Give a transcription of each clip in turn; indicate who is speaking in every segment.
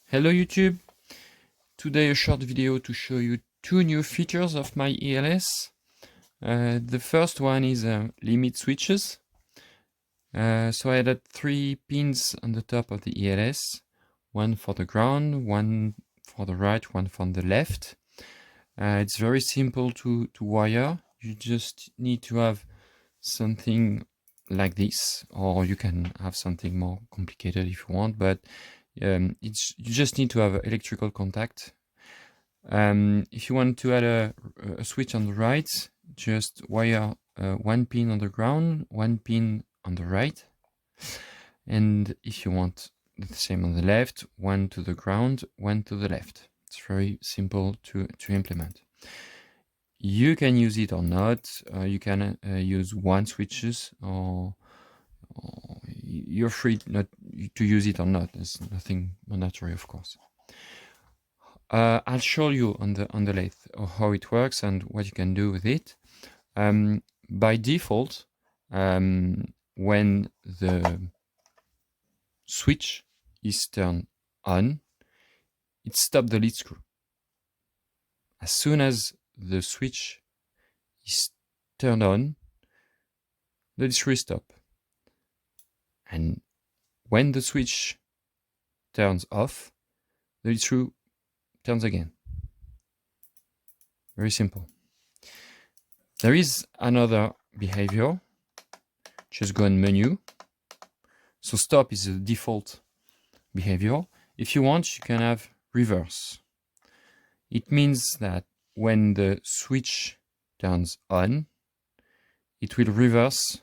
Speaker 1: Hello YouTube! Today a short video to show you two new features of my ELS. The first one is limit switches. So I added 3 pins on the top of the ELS, one for the ground, one for the right, one for the left. It's very simple to wire. You just need to have something like this, or you can have something more complicated if you want, but you just need to have electrical contact. If you want to add a switch on the right, just wire one pin on the ground, one pin on the right. And if you want the same on the left, one to the ground, one to the left. It's very simple to implement. You can use it or not. You can use one switches, or you're free not to use it or not. There's nothing mandatory, of course. I'll show you on the lathe how it works and what you can do with it. By default, when the switch is turned on, it stops the lead screw. As soon as the switch is turned on, the lead screw stops. And when the switch turns off, the lead screw turns again. Very simple. There is another behavior. Just go in menu. So stop is the default behavior. If you want, you can have reverse. It means that when the switch turns on, it will reverse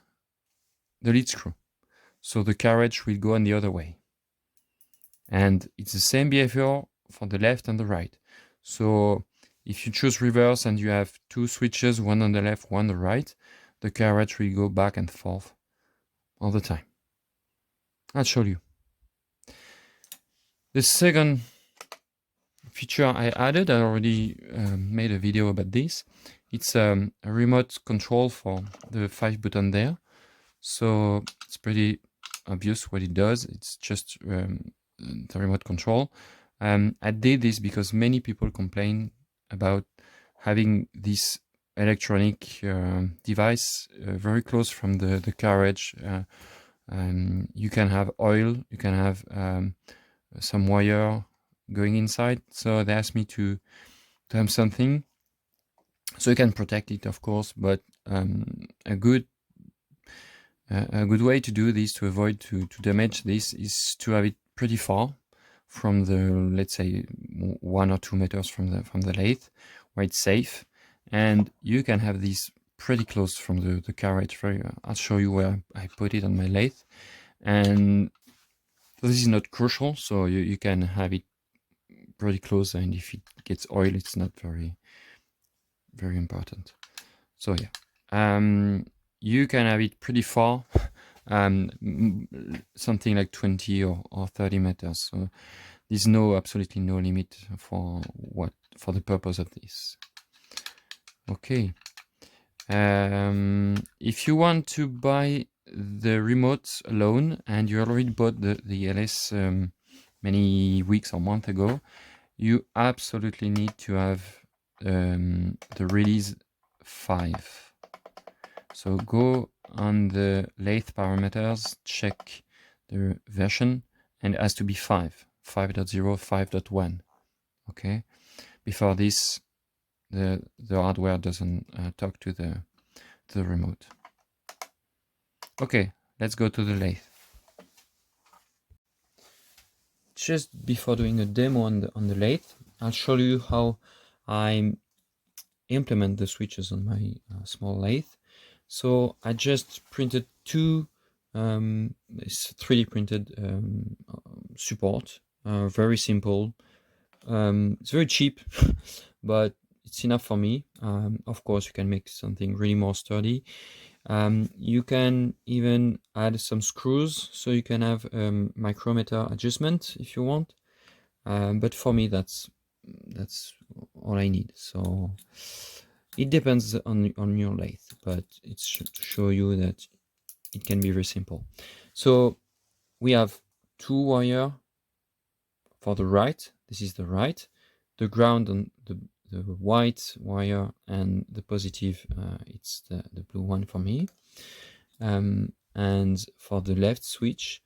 Speaker 1: the lead screw. So the carriage will go on the other way. And it's the same behavior for the left and the right. So if you choose reverse and you have two switches, one on the left, one on the right, the carriage will go back and forth all the time. I'll show you. The second feature I added, I already made a video about this. It's a remote control for the 5 button there. So it's pretty obvious what it does. It's just the remote control. I did this because many people complain about having this electronic device very close from the carriage. You can have oil, you can have some wire going inside. So they asked me to have something so you can protect it, of course, but a good way to do this, to avoid to damage this, is to have it pretty far from the, let's say, 1 or 2 meters from the lathe, where it's safe. And you can have this pretty close from the carriage. I'll show you where I put it on my lathe. And this is not crucial, so you can have it pretty close, and if it gets oil, it's not very important. So yeah, you can have it pretty far, something like 20 or 30 meters. So there's absolutely no limit for the purpose of this. Okay. If you want to buy the remote alone and you already bought the LS many weeks or months ago, you absolutely need to have the release 5. So go on the lathe parameters, check the version, and it has to be 5.0, 5.1. Okay, before this, the hardware doesn't talk to the remote. Okay, let's go to the lathe. Just before doing a demo on the lathe, I'll show you how I implement the switches on my small lathe. So I just printed two 3D printed support. Very simple. It's very cheap, but it's enough for me. Of course, you can make something really more sturdy. You can even add some screws, so you can have micrometer adjustment if you want. But for me, that's all I need. So it depends on your lathe, but it's to show you that it can be very simple. So we have 2 wire for the right, this is the right, the ground on the white wire, and the positive, it's the blue one for me. And for the left switch,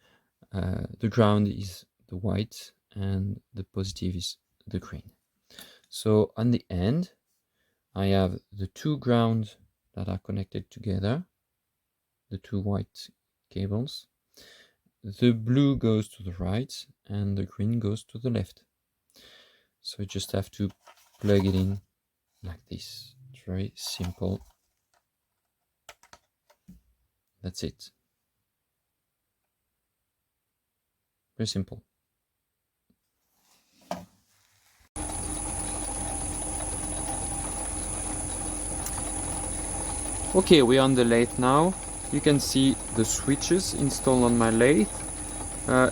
Speaker 1: the ground is the white and the positive is the green. So on the end, I have the two grounds that are connected together, the two white cables. The blue goes to the right and the green goes to the left. So you just have to plug it in like this. It's very simple. That's it. Very simple. Okay, we're on the lathe now. You can see the switches installed on my lathe.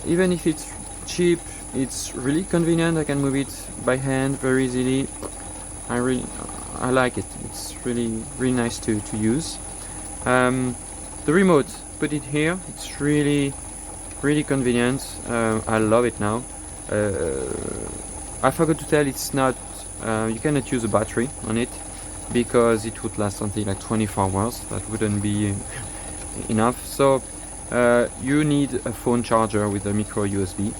Speaker 1: Even if it's cheap, it's really convenient. I can move it by hand very easily. I like it. It's really nice to use. The remote, put it here. It's really convenient. I love it now. I forgot to tell, it's not, you cannot use a battery on it because it would last something like 24 hours. That wouldn't be enough. So you need a phone charger with a micro USB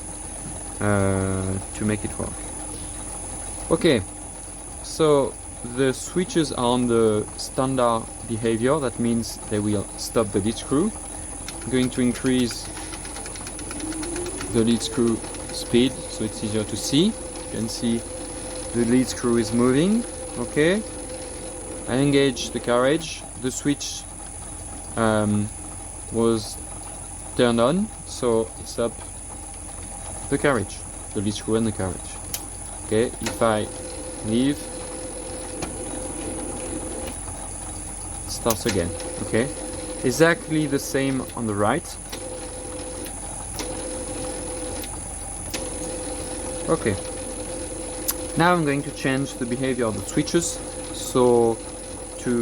Speaker 1: to make it work. Okay, so the switches are on the standard behavior. That means they will stop the lead screw. I'm going to increase the lead screw speed so it's easier to see. You can see the lead screw is moving. Okay, I engage the carriage. The switch was turned on, so it's up the carriage, the lead screw and the carriage. Okay, if I leave, it starts again. Okay, exactly the same on the right. Okay, now I'm going to change the behavior of the switches, so to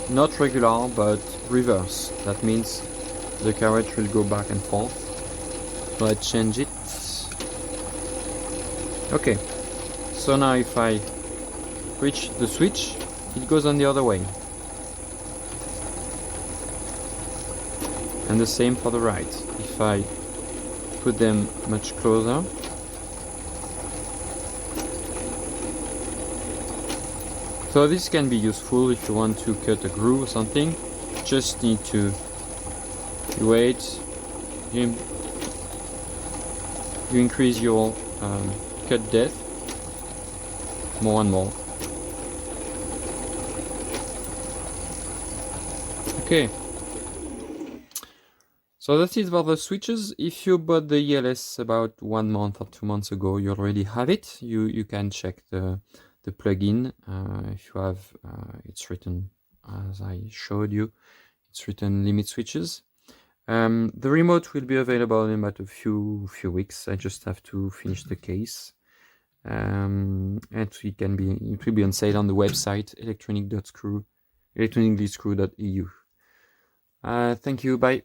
Speaker 1: not regular but reverse. That means the carriage will go back and forth. So I change it. Okay, so now if I reach the switch, it goes on the other way. And the same for the right. If I put them much closer, so this can be useful if you want to cut a groove or something. Just need to wait. You increase your cut depth more and more. Okay. So that's it for the switches. If you bought the ELS about 1 month or 2 months ago, you already have it. You can check the plugin. If you have, it's written as I showed you. It's written limit switches. The remote will be available in about a few weeks. I just have to finish the case. And it will be on sale on the website electronicleadscrew.eu. Thank you. Bye.